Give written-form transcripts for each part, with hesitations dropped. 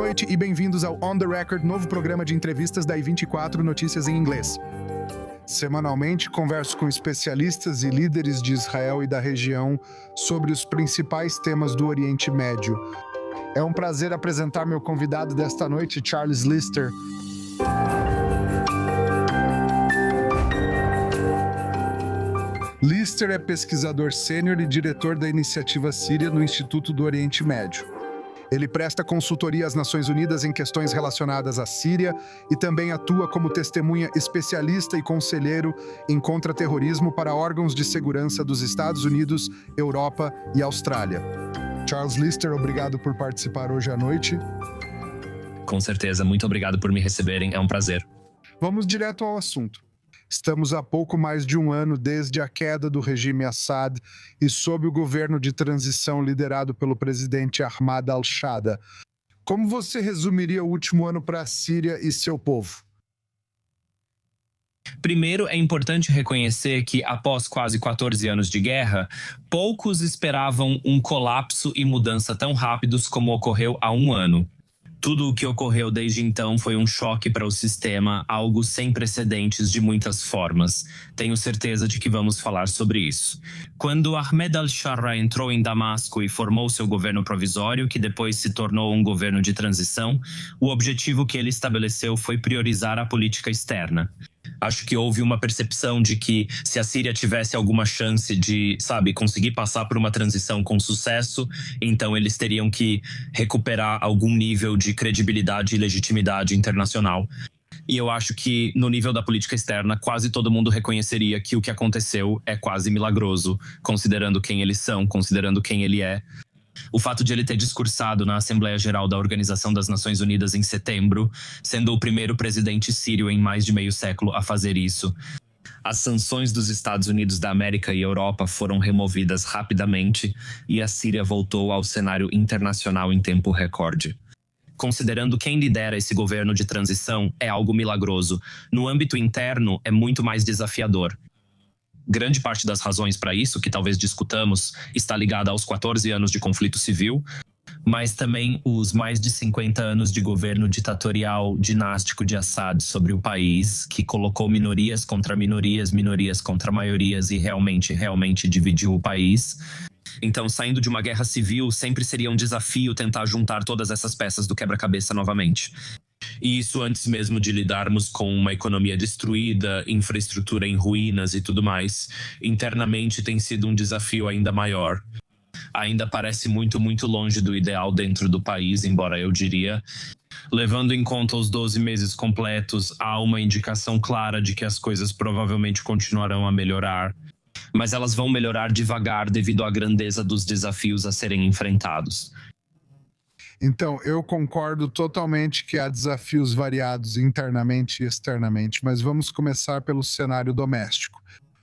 noite e bem-vindos ao On The Record, novo programa de entrevistas da I24 Notícias em inglês. Semanalmente, converso com especialistas e líderes de Israel e da região sobre os principais temas do Oriente Médio. É um prazer apresentar meu convidado desta noite, Charles Lister. Lister é pesquisador sênior e diretor da Iniciativa Síria no Instituto do Oriente Médio. Ele presta consultoria às Nações Unidas em questões relacionadas à Síria e também atua como testemunha especialista e conselheiro em contra-terrorismo para órgãos de segurança dos Estados Unidos, Europa e Austrália. Charles Lister, obrigado por participar hoje à noite. Com certeza, muito obrigado por me receberem, é um prazer. Vamos direto ao assunto. Estamos há pouco mais de um ano desde a queda do regime Assad e sob o governo de transição liderado pelo presidente Ahmad al-Shara. Como você resumiria o último ano para a Síria e seu povo? Primeiro, é importante reconhecer que, após quase 14 anos de guerra, poucos esperavam um colapso e mudança tão rápidos como ocorreu há um ano. Tudo o que ocorreu desde então foi um choque para o sistema, algo sem precedentes de muitas formas. Tenho certeza de que vamos falar sobre isso. Quando Ahmed al-Shara entrou em Damasco e formou seu governo provisório, que depois se tornou um governo de transição, o objetivo que ele estabeleceu foi priorizar a política externa. Acho que houve uma percepção de que se a Síria tivesse alguma chance de, conseguir passar por uma transição com sucesso, então eles teriam que recuperar algum nível de credibilidade e legitimidade internacional. E eu acho que, no nível da política externa, quase todo mundo reconheceria que o que aconteceu é quase milagroso, considerando quem eles são, considerando quem ele é. O fato de ele ter discursado na Assembleia Geral da Organização das Nações Unidas em setembro, sendo o primeiro presidente sírio em mais de meio século a fazer isso. As sanções dos Estados Unidos da América e Europa foram removidas rapidamente e a Síria voltou ao cenário internacional em tempo recorde. Considerando quem lidera esse governo de transição, é algo milagroso. No âmbito interno, é muito mais desafiador. Grande parte das razões para isso, que talvez discutamos, está ligada aos 14 anos de conflito civil, mas também os mais de 50 anos de governo ditatorial dinástico de Assad sobre o país, que colocou minorias contra minorias, minorias contra maiorias e realmente dividiu o país. Então, saindo de uma guerra civil, sempre seria um desafio tentar juntar todas essas peças do quebra-cabeça novamente. E isso antes mesmo de lidarmos com uma economia destruída, infraestrutura em ruínas e tudo mais. Internamente tem sido um desafio ainda maior. Ainda parece muito longe do ideal dentro do país, embora eu diria. Levando em conta os 12 meses completos, há uma indicação clara de que as coisas provavelmente continuarão a melhorar. Mas elas vão melhorar devagar devido à grandeza dos desafios a serem enfrentados. Então, eu concordo totalmente que há desafios variados internamente e externamente, mas vamos começar pelo cenário doméstico.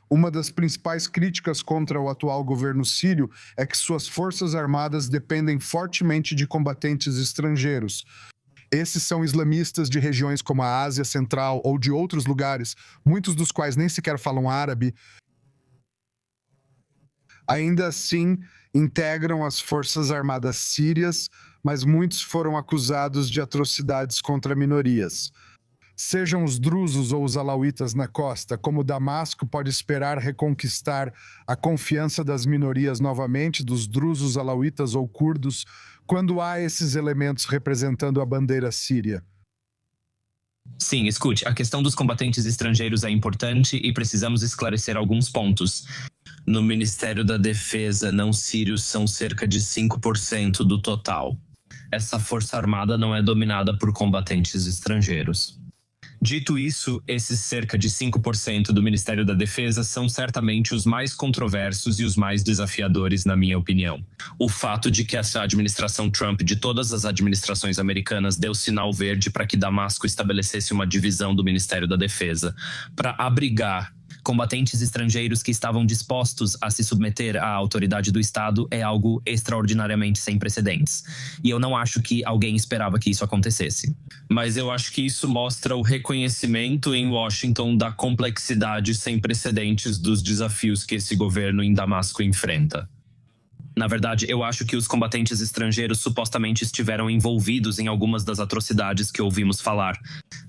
Uma das principais críticas contra o atual governo sírio é que suas forças armadas dependem fortemente de combatentes estrangeiros. Esses são islamistas de regiões como a Ásia Central ou de outros lugares, muitos dos quais nem sequer falam árabe. Ainda assim, integram as forças armadas sírias, mas muitos foram acusados de atrocidades contra minorias. Sejam os drusos ou os alauítas na costa, como Damasco pode esperar reconquistar a confiança das minorias novamente, dos drusos, alauítas ou curdos, quando há esses elementos representando a bandeira síria? Sim, escute, a questão dos combatentes estrangeiros é importante e precisamos esclarecer alguns pontos. No Ministério da Defesa, não sírios são cerca de 5% do total. Essa força armada não é dominada por combatentes estrangeiros. Dito isso, esses cerca de 5% do Ministério da Defesa são certamente os mais controversos e os mais desafiadores, na minha opinião. O fato de que essa administração Trump, de todas as administrações americanas, deu sinal verde para que Damasco estabelecesse uma divisão do Ministério da Defesa para abrigar combatentes estrangeiros que estavam dispostos a se submeter à autoridade do Estado é algo extraordinariamente sem precedentes. E eu não acho que alguém esperava que isso acontecesse. Mas eu acho que isso mostra o reconhecimento em Washington da complexidade sem precedentes dos desafios que esse governo em Damasco enfrenta. Na verdade, eu acho que os combatentes estrangeiros supostamente estiveram envolvidos em algumas das atrocidades que ouvimos falar.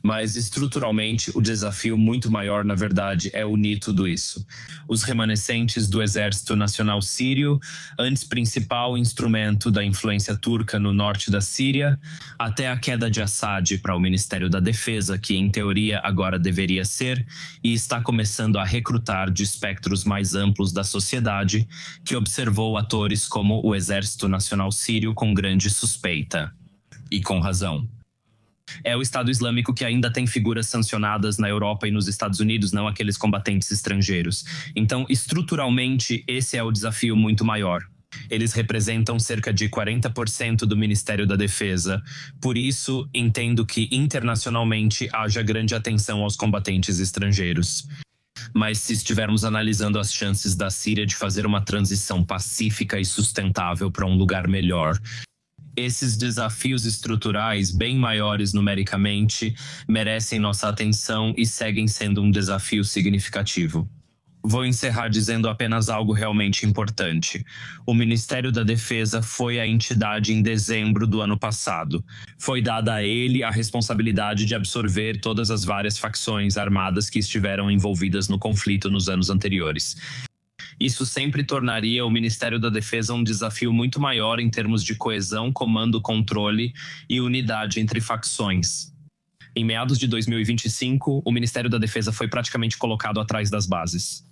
Mas, estruturalmente, o desafio muito maior, na verdade, é unir tudo isso. Os remanescentes do Exército Nacional Sírio, antes principal instrumento da influência turca no norte da Síria, até a queda de Assad para o Ministério da Defesa, que em teoria agora deveria ser, e está começando a recrutar de espectros mais amplos da sociedade, que observou atores como o Exército Nacional Sírio com grande suspeita. E com razão. É o Estado Islâmico que ainda tem figuras sancionadas na Europa e nos Estados Unidos, não aqueles combatentes estrangeiros. Então, estruturalmente, esse é o desafio muito maior. Eles representam cerca de 40% do Ministério da Defesa. Por isso, entendo que internacionalmente haja grande atenção aos combatentes estrangeiros. Mas se estivermos analisando as chances da Síria de fazer uma transição pacífica e sustentável para um lugar melhor, esses desafios estruturais, bem maiores numericamente, merecem nossa atenção e seguem sendo um desafio significativo. Vou encerrar dizendo apenas algo realmente importante. O Ministério da Defesa foi a entidade em dezembro do ano passado. Foi dada a ele a responsabilidade de absorver todas as várias facções armadas que estiveram envolvidas no conflito nos anos anteriores. Isso sempre tornaria o Ministério da Defesa um desafio muito maior em termos de coesão, comando, controle e unidade entre facções. Em meados de 2025, o Ministério da Defesa foi praticamente colocado atrás das bases.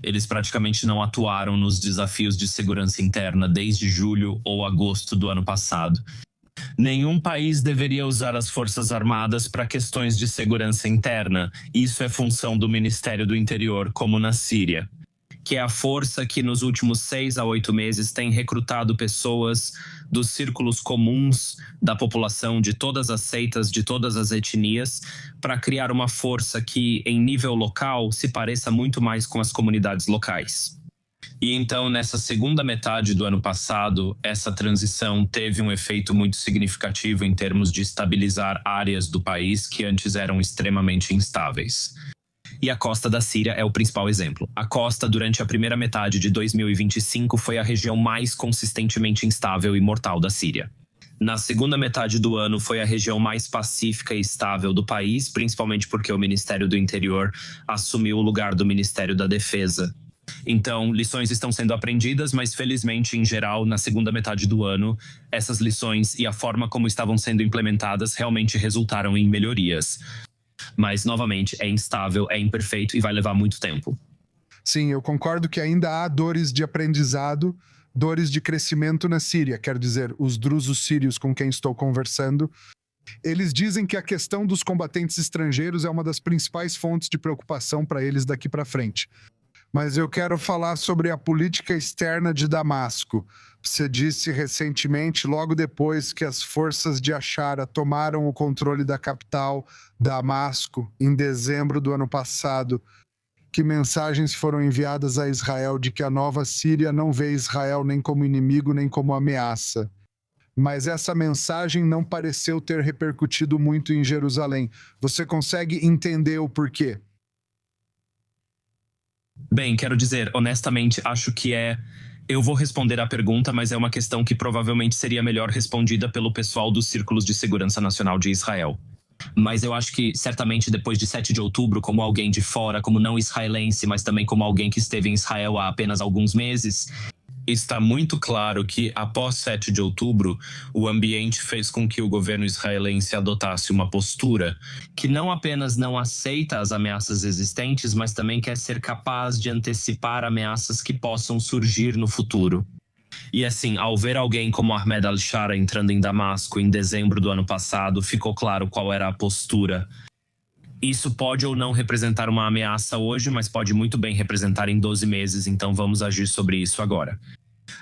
Eles praticamente não atuaram nos desafios de segurança interna desde julho ou agosto do ano passado. Nenhum país deveria usar as Forças Armadas para questões de segurança interna. Isso é função do Ministério do Interior, como na Síria, que é a força que nos últimos 6 a 8 meses tem recrutado pessoas dos círculos comuns da população, de todas as seitas, de todas as etnias, para criar uma força que, em nível local, se pareça muito mais com as comunidades locais. E então, nessa segunda metade do ano passado, essa transição teve um efeito muito significativo em termos de estabilizar áreas do país que antes eram extremamente instáveis. E a costa da Síria é o principal exemplo. A costa, durante a primeira metade de 2025, foi a região mais consistentemente instável e mortal da Síria. Na segunda metade do ano, foi a região mais pacífica e estável do país, principalmente porque o Ministério do Interior assumiu o lugar do Ministério da Defesa. Então, lições estão sendo aprendidas, mas felizmente, em geral, na segunda metade do ano, essas lições e a forma como estavam sendo implementadas realmente resultaram em melhorias. Mas, novamente, é instável, é imperfeito e vai levar muito tempo. Sim, eu concordo que ainda há dores de aprendizado, dores de crescimento na Síria. Quer dizer, os drusos sírios com quem estou conversando, eles dizem que a questão dos combatentes estrangeiros é uma das principais fontes de preocupação para eles daqui para frente. Mas eu quero falar sobre a política externa de Damasco. Você disse recentemente, logo depois que as forças de Ashara tomaram o controle da capital, Damasco, em dezembro do ano passado, que mensagens foram enviadas a Israel de que a nova Síria não vê Israel nem como inimigo, nem como ameaça. Mas essa mensagem não pareceu ter repercutido muito em Jerusalém. Você consegue entender o porquê? Bem, quero dizer, honestamente, acho que eu vou responder à pergunta, mas é uma questão que provavelmente seria melhor respondida pelo pessoal dos Círculos de Segurança Nacional de Israel. Mas eu acho que, certamente, depois de 7 de outubro, como alguém de fora, como não israelense, mas também como alguém que esteve em Israel há apenas alguns meses, está muito claro que, após 7 de outubro, o ambiente fez com que o governo israelense adotasse uma postura que não apenas não aceita as ameaças existentes, mas também quer ser capaz de antecipar ameaças que possam surgir no futuro. E assim, ao ver alguém como Ahmed al-Shara entrando em Damasco em dezembro do ano passado, ficou claro qual era a postura. Isso pode ou não representar uma ameaça hoje, mas pode muito bem representar em 12 meses, então vamos agir sobre isso agora.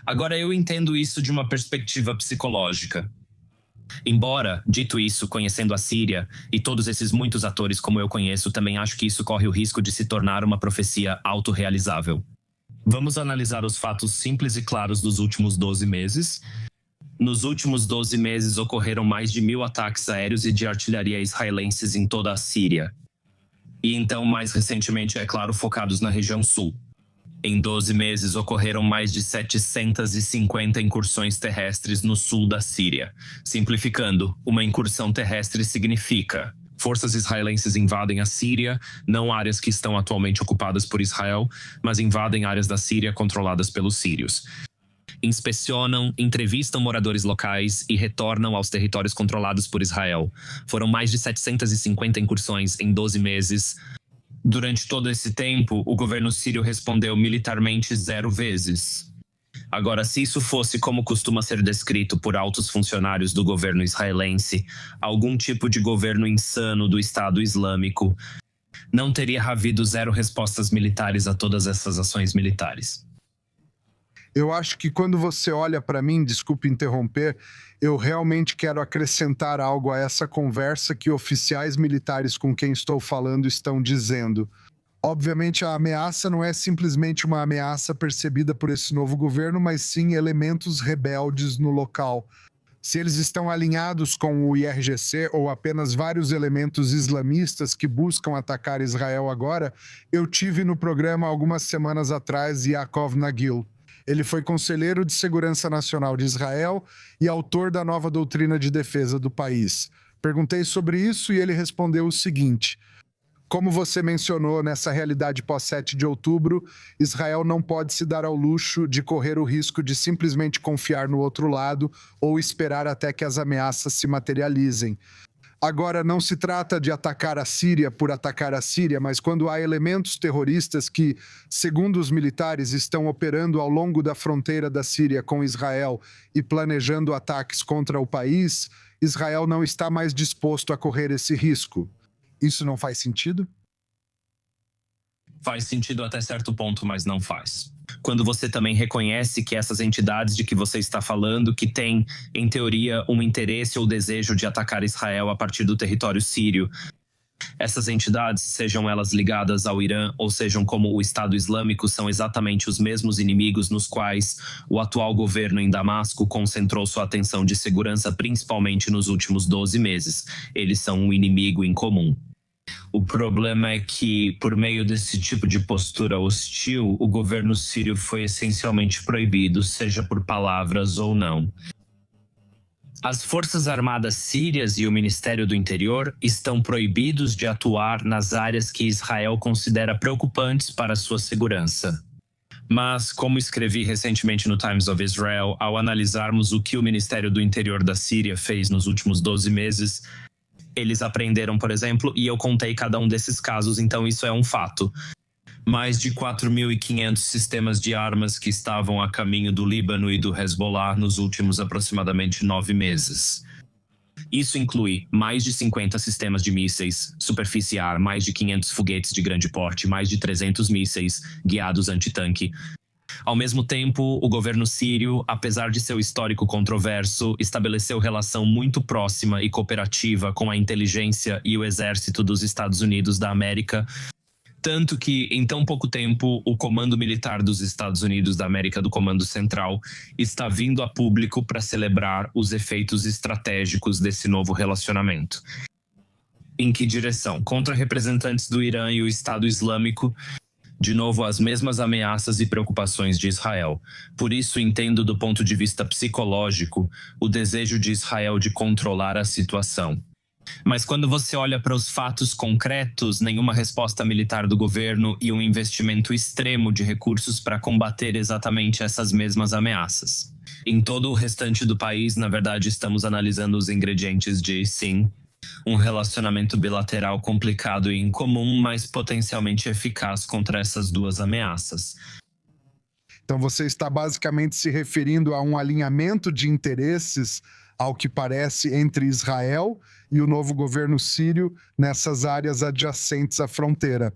Agora, eu entendo isso de uma perspectiva psicológica. Embora, dito isso, conhecendo a Síria e todos esses muitos atores como eu conheço, também acho que isso corre o risco de se tornar uma profecia autorrealizável. Vamos analisar os fatos simples e claros dos últimos 12 meses. Nos últimos 12 meses ocorreram mais de 1.000 ataques aéreos e de artilharia israelenses em toda a Síria. E então, mais recentemente, é claro, focados na região sul. Em 12 meses, ocorreram mais de 750 incursões terrestres no sul da Síria. Simplificando, uma incursão terrestre significa: forças israelenses invadem a Síria, não áreas que estão atualmente ocupadas por Israel, mas invadem áreas da Síria controladas pelos sírios. Inspecionam, entrevistam moradores locais e retornam aos territórios controlados por Israel. Foram mais de 750 incursões em 12 meses. Durante todo esse tempo, o governo sírio respondeu militarmente 0 vezes. Agora, se isso fosse como costuma ser descrito por altos funcionários do governo israelense, algum tipo de governo insano do Estado Islâmico, não teria havido 0 respostas militares a todas essas ações militares. Eu acho que quando você olha para mim, desculpe interromper, eu realmente quero acrescentar algo a essa conversa que oficiais militares com quem estou falando estão dizendo. Obviamente, a ameaça não é simplesmente uma ameaça percebida por esse novo governo, mas sim elementos rebeldes no local. Se eles estão alinhados com o IRGC ou apenas vários elementos islamistas que buscam atacar Israel agora, eu tive no programa algumas semanas atrás Yaakov Nagil. Ele foi conselheiro de Segurança Nacional de Israel e autor da nova doutrina de defesa do país. Perguntei sobre isso e ele respondeu o seguinte: como você mencionou, nessa realidade pós-7 de outubro, Israel não pode se dar ao luxo de correr o risco de simplesmente confiar no outro lado ou esperar até que as ameaças se materializem. Agora, não se trata de atacar a Síria por atacar a Síria, mas quando há elementos terroristas que, segundo os militares, estão operando ao longo da fronteira da Síria com Israel e planejando ataques contra o país, Israel não está mais disposto a correr esse risco. Isso não faz sentido? Faz sentido até certo ponto, mas não faz. Quando você também reconhece que essas entidades de que você está falando, que têm, em teoria, um interesse ou desejo de atacar Israel a partir do território sírio, essas entidades, sejam elas ligadas ao Irã ou sejam como o Estado Islâmico, são exatamente os mesmos inimigos nos quais o atual governo em Damasco concentrou sua atenção de segurança principalmente nos últimos 12 meses. Eles são um inimigo em comum. O problema é que, por meio desse tipo de postura hostil, o governo sírio foi essencialmente proibido, seja por palavras ou não. As Forças Armadas Sírias e o Ministério do Interior estão proibidos de atuar nas áreas que Israel considera preocupantes para sua segurança. Mas, como escrevi recentemente no Times of Israel, ao analisarmos o que o Ministério do Interior da Síria fez nos últimos 12 meses, eles aprenderam, por exemplo, e eu contei cada um desses casos, então isso é um fato. Mais de 4.500 sistemas de armas que estavam a caminho do Líbano e do Hezbollah nos últimos aproximadamente 9 meses. Isso inclui mais de 50 sistemas de mísseis, superfície ar, mais de 500 foguetes de grande porte, mais de 300 mísseis guiados antitanque. Ao mesmo tempo, o governo sírio, apesar de seu histórico controverso, estabeleceu relação muito próxima e cooperativa com a inteligência e o exército dos Estados Unidos da América, tanto que, em tão pouco tempo, o Comando Militar dos Estados Unidos da América do Comando Central está vindo a público para celebrar os efeitos estratégicos desse novo relacionamento. Em que direção? Contra representantes do Irã e o Estado Islâmico, de novo, as mesmas ameaças e preocupações de Israel. Por isso, entendo do ponto de vista psicológico o desejo de Israel de controlar a situação. Mas quando você olha para os fatos concretos, nenhuma resposta militar do governo e um investimento extremo de recursos para combater exatamente essas mesmas ameaças. Em todo o restante do país, na verdade, estamos analisando os ingredientes de, sim, um relacionamento bilateral complicado e incomum, mas potencialmente eficaz contra essas duas ameaças. Então você está basicamente se referindo a um alinhamento de interesses, ao que parece, entre Israel e o novo governo sírio nessas áreas adjacentes à fronteira.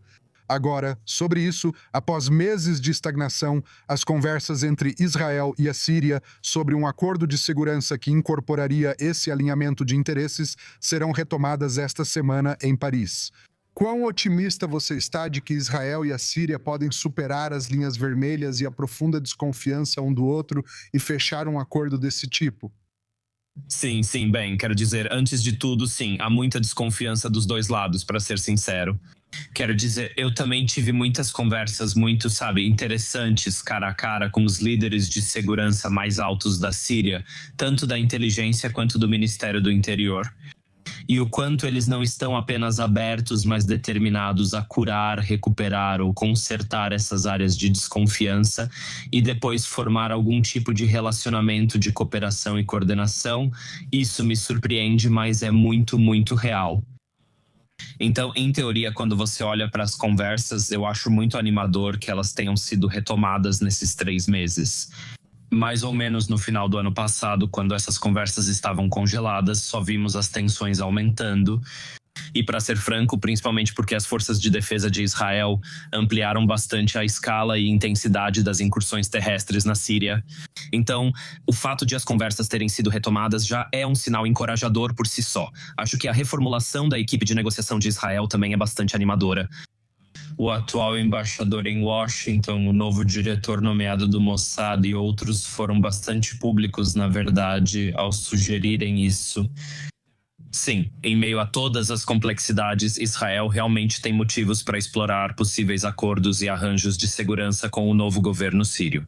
Agora, sobre isso, após meses de estagnação, as conversas entre Israel e a Síria sobre um acordo de segurança que incorporaria esse alinhamento de interesses serão retomadas esta semana em Paris. Quão otimista você está de que Israel e a Síria podem superar as linhas vermelhas e a profunda desconfiança um do outro e fechar um acordo desse tipo? Sim, bem, quero dizer, antes de tudo, sim, há muita desconfiança dos dois lados, para ser sincero. Quero dizer, eu também tive muitas conversas muito, sabe, interessantes cara a cara com os líderes de segurança mais altos da Síria, tanto da inteligência quanto do Ministério do Interior. E o quanto eles não estão apenas abertos, mas determinados a curar, recuperar ou consertar essas áreas de desconfiança e depois formar algum tipo de relacionamento de cooperação e coordenação. Isso me surpreende, mas é muito, muito real. Então, em teoria, quando você olha para as conversas, eu acho muito animador que elas tenham sido retomadas nesses 3 meses. Mais ou menos no final do ano passado, quando essas conversas estavam congeladas, só vimos as tensões aumentando. E, para ser franco, principalmente porque as forças de defesa de Israel ampliaram bastante a escala e intensidade das incursões terrestres na Síria. Então, o fato de as conversas terem sido retomadas já é um sinal encorajador por si só. Acho que a reformulação da equipe de negociação de Israel também é bastante animadora. O atual embaixador em Washington, o novo diretor nomeado do Mossad e outros foram bastante públicos, na verdade, ao sugerirem isso. Sim, em meio a todas as complexidades, Israel realmente tem motivos para explorar possíveis acordos e arranjos de segurança com o novo governo sírio.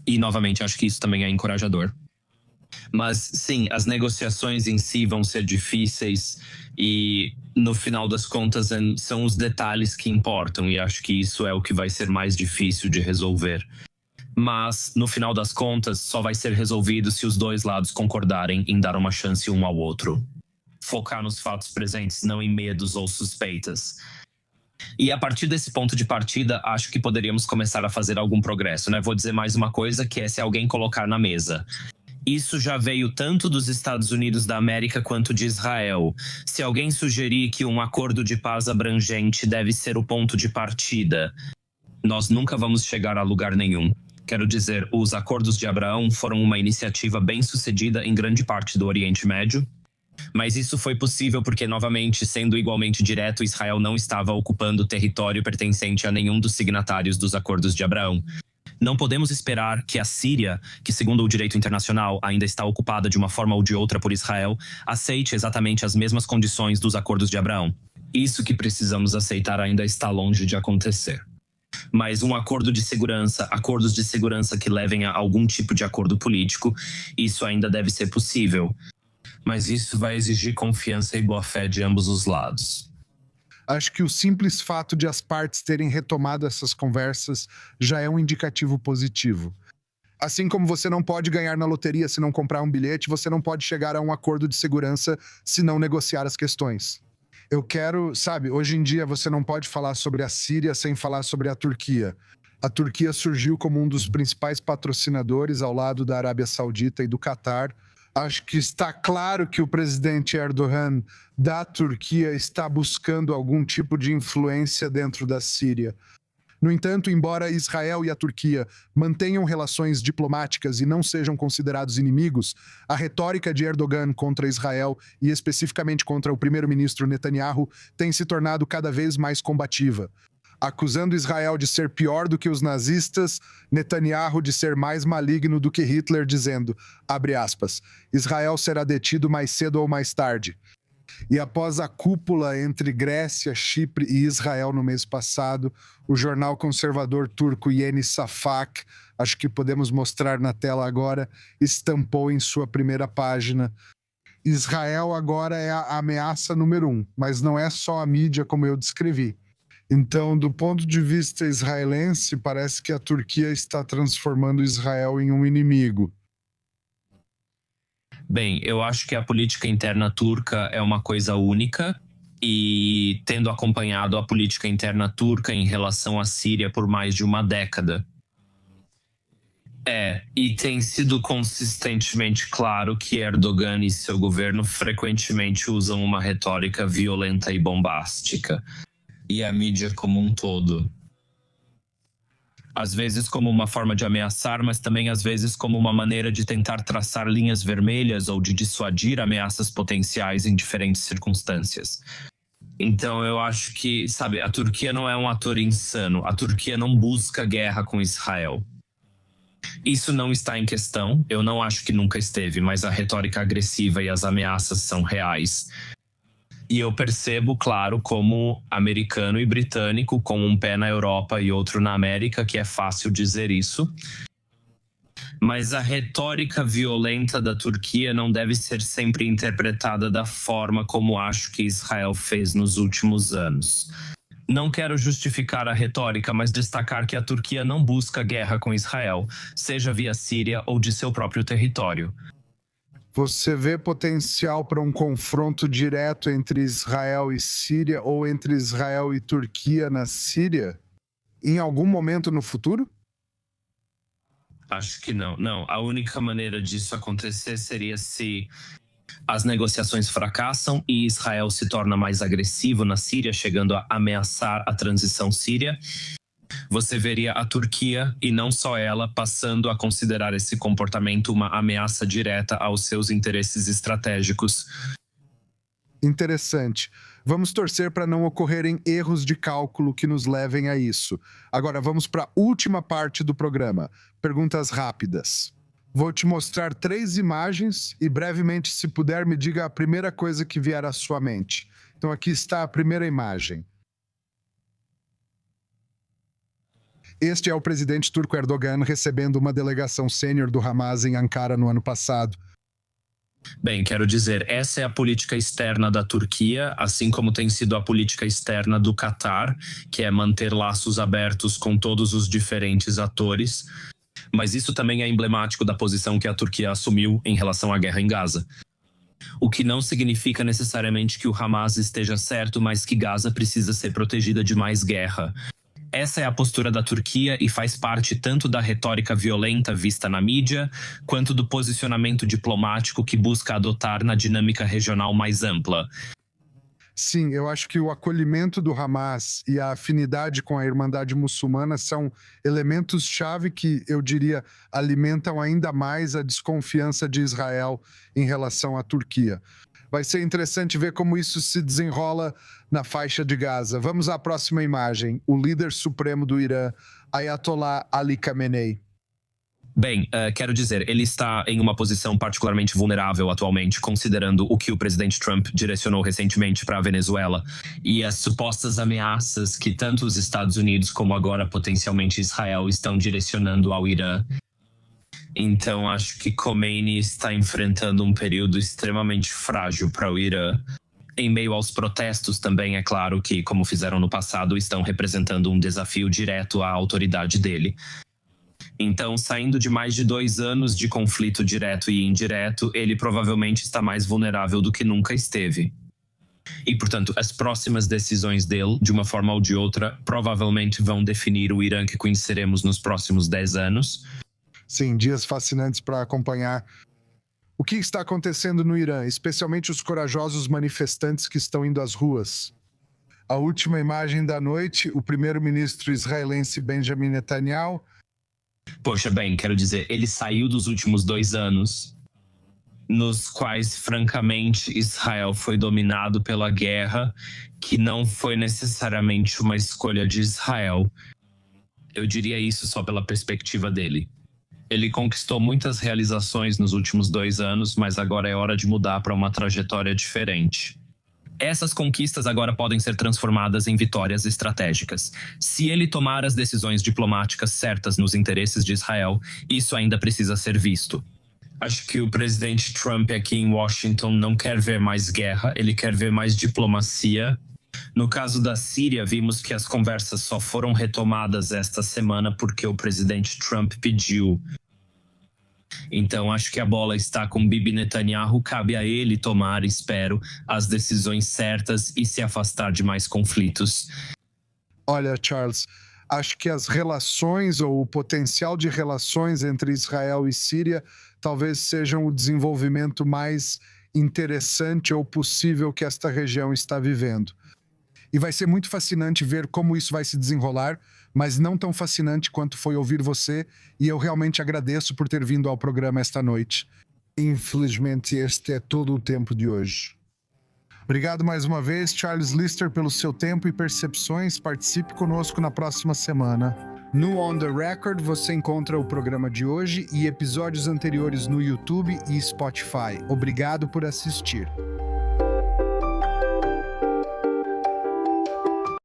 E, novamente, acho que isso também é encorajador. Mas, sim, as negociações em si vão ser difíceis e, no final das contas, são os detalhes que importam e acho que isso é o que vai ser mais difícil de resolver. Mas, no final das contas, só vai ser resolvido se os dois lados concordarem em dar uma chance um ao outro. Focar nos fatos presentes, não em medos ou suspeitas. E a partir desse ponto de partida, acho que poderíamos começar a fazer algum progresso, né? Vou dizer mais uma coisa, que é se alguém colocar na mesa. Isso já veio tanto dos Estados Unidos da América quanto de Israel. Se alguém sugerir que um acordo de paz abrangente deve ser o ponto de partida, nós nunca vamos chegar a lugar nenhum. Quero dizer, os Acordos de Abraão foram uma iniciativa bem-sucedida em grande parte do Oriente Médio, mas isso foi possível porque, novamente, sendo igualmente direto, Israel não estava ocupando território pertencente a nenhum dos signatários dos Acordos de Abraão. Não podemos esperar que a Síria, que segundo o direito internacional ainda está ocupada de uma forma ou de outra por Israel, aceite exatamente as mesmas condições dos Acordos de Abraão. Isso que precisamos aceitar ainda está longe de acontecer. Mas um acordo de segurança, acordos de segurança que levem a algum tipo de acordo político, isso ainda deve ser possível. Mas isso vai exigir confiança e boa-fé de ambos os lados. Acho que o simples fato de as partes terem retomado essas conversas já é um indicativo positivo. Assim como você não pode ganhar na loteria se não comprar um bilhete, você não pode chegar a um acordo de segurança se não negociar as questões. Eu quero, sabe, hoje em dia você não pode falar sobre a Síria sem falar sobre a Turquia. A Turquia surgiu como um dos principais patrocinadores ao lado da Arábia Saudita e do Catar. Acho que está claro que o presidente Erdogan da Turquia está buscando algum tipo de influência dentro da Síria. No entanto, embora Israel e a Turquia mantenham relações diplomáticas e não sejam considerados inimigos, a retórica de Erdogan contra Israel e especificamente contra o primeiro-ministro Netanyahu tem se tornado cada vez mais combativa. Acusando Israel de ser pior do que os nazistas, Netanyahu de ser mais maligno do que Hitler, dizendo, abre aspas, Israel será detido mais cedo ou mais tarde. E após a cúpula entre Grécia, Chipre e Israel no mês passado, o jornal conservador turco Yeni Shafak, acho que podemos mostrar na tela agora, estampou em sua primeira página: Israel agora é a ameaça número 1, mas não é só a mídia como eu descrevi. Então, do ponto de vista israelense, parece que a Turquia está transformando Israel em um inimigo. Bem, eu acho que a política interna turca é uma coisa única e tendo acompanhado a política interna turca em relação à Síria por mais de uma década. E tem sido consistentemente claro que Erdogan e seu governo frequentemente usam uma retórica violenta e bombástica. E a mídia como um todo. Às vezes como uma forma de ameaçar, mas também às vezes como uma maneira de tentar traçar linhas vermelhas ou de dissuadir ameaças potenciais em diferentes circunstâncias. Então eu acho que, sabe, a Turquia não é um ator insano. A Turquia não busca guerra com Israel. Isso não está em questão. Eu não acho que nunca esteve, mas a retórica agressiva e as ameaças são reais. E eu percebo, claro, como americano e britânico, com um pé na Europa e outro na América, que é fácil dizer isso. Mas a retórica violenta da Turquia não deve ser sempre interpretada da forma como acho que Israel fez nos últimos anos. Não quero justificar a retórica, mas destacar que a Turquia não busca guerra com Israel, seja via Síria ou de seu próprio território. Você vê potencial para um confronto direto entre Israel e Síria ou entre Israel e Turquia na Síria em algum momento no futuro? Acho que não. Não, a única maneira disso acontecer seria se as negociações fracassam e Israel se torna mais agressivo na Síria, chegando a ameaçar a transição síria. Você veria a Turquia, e não só ela, passando a considerar esse comportamento uma ameaça direta aos seus interesses estratégicos. Interessante. Vamos torcer para não ocorrerem erros de cálculo que nos levem a isso. Agora vamos para a última parte do programa. Perguntas rápidas. Vou te mostrar 3 imagens e brevemente, se puder, me diga a primeira coisa que vier à sua mente. Então aqui está a primeira imagem. Este é o presidente turco Erdogan recebendo uma delegação sênior do Hamas em Ankara no ano passado. Bem, quero dizer, essa é a política externa da Turquia, assim como tem sido a política externa do Catar, que é manter laços abertos com todos os diferentes atores. Mas isso também é emblemático da posição que a Turquia assumiu em relação à guerra em Gaza. O que não significa necessariamente que o Hamas esteja certo, mas que Gaza precisa ser protegida de mais guerra. Essa é a postura da Turquia e faz parte tanto da retórica violenta vista na mídia, quanto do posicionamento diplomático que busca adotar na dinâmica regional mais ampla. Sim, eu acho que o acolhimento do Hamas e a afinidade com a Irmandade Muçulmana são elementos-chave que, eu diria, alimentam ainda mais a desconfiança de Israel em relação à Turquia. Vai ser interessante ver como isso se desenrola na faixa de Gaza. Vamos à próxima imagem. O líder supremo do Irã, Ayatollah Ali Khamenei. Bem, quero dizer, ele está em uma posição particularmente vulnerável atualmente, considerando o que o presidente Trump direcionou recentemente para a Venezuela e as supostas ameaças que tanto os Estados Unidos como agora potencialmente Israel estão direcionando ao Irã. Então, acho que Khomeini está enfrentando um período extremamente frágil para o Irã. Em meio aos protestos também, é claro que, como fizeram no passado, estão representando um desafio direto à autoridade dele. Então, saindo de mais de 2 anos de conflito direto e indireto, ele provavelmente está mais vulnerável do que nunca esteve. E, portanto, as próximas decisões dele, de uma forma ou de outra, provavelmente vão definir o Irã que conheceremos nos próximos 10 anos. Sim, dias fascinantes para acompanhar. O que está acontecendo no Irã, especialmente os corajosos manifestantes que estão indo às ruas? A última imagem da noite, o primeiro-ministro israelense Benjamin Netanyahu. Poxa, bem, quero dizer, ele saiu dos últimos 2 anos, nos quais, francamente, Israel foi dominado pela guerra, que não foi necessariamente uma escolha de Israel. Eu diria isso só pela perspectiva dele. Ele conquistou muitas realizações nos últimos 2 anos, mas agora é hora de mudar para uma trajetória diferente. Essas conquistas agora podem ser transformadas em vitórias estratégicas. Se ele tomar as decisões diplomáticas certas nos interesses de Israel, isso ainda precisa ser visto. Acho que o presidente Trump aqui em Washington não quer ver mais guerra, ele quer ver mais diplomacia. No caso da Síria, vimos que as conversas só foram retomadas esta semana porque o presidente Trump pediu. Então, acho que a bola está com Bibi Netanyahu, cabe a ele tomar, espero, as decisões certas e se afastar de mais conflitos. Olha, Charles, acho que as relações ou o potencial de relações entre Israel e Síria talvez sejam o desenvolvimento mais interessante ou possível que esta região está vivendo. E vai ser muito fascinante ver como isso vai se desenrolar, mas não tão fascinante quanto foi ouvir você, e eu realmente agradeço por ter vindo ao programa esta noite. Infelizmente, este é todo o tempo de hoje. Obrigado mais uma vez, Charles Lister, pelo seu tempo e percepções. Participe conosco na próxima semana. No On The Record, você encontra o programa de hoje e episódios anteriores no YouTube e Spotify. Obrigado por assistir.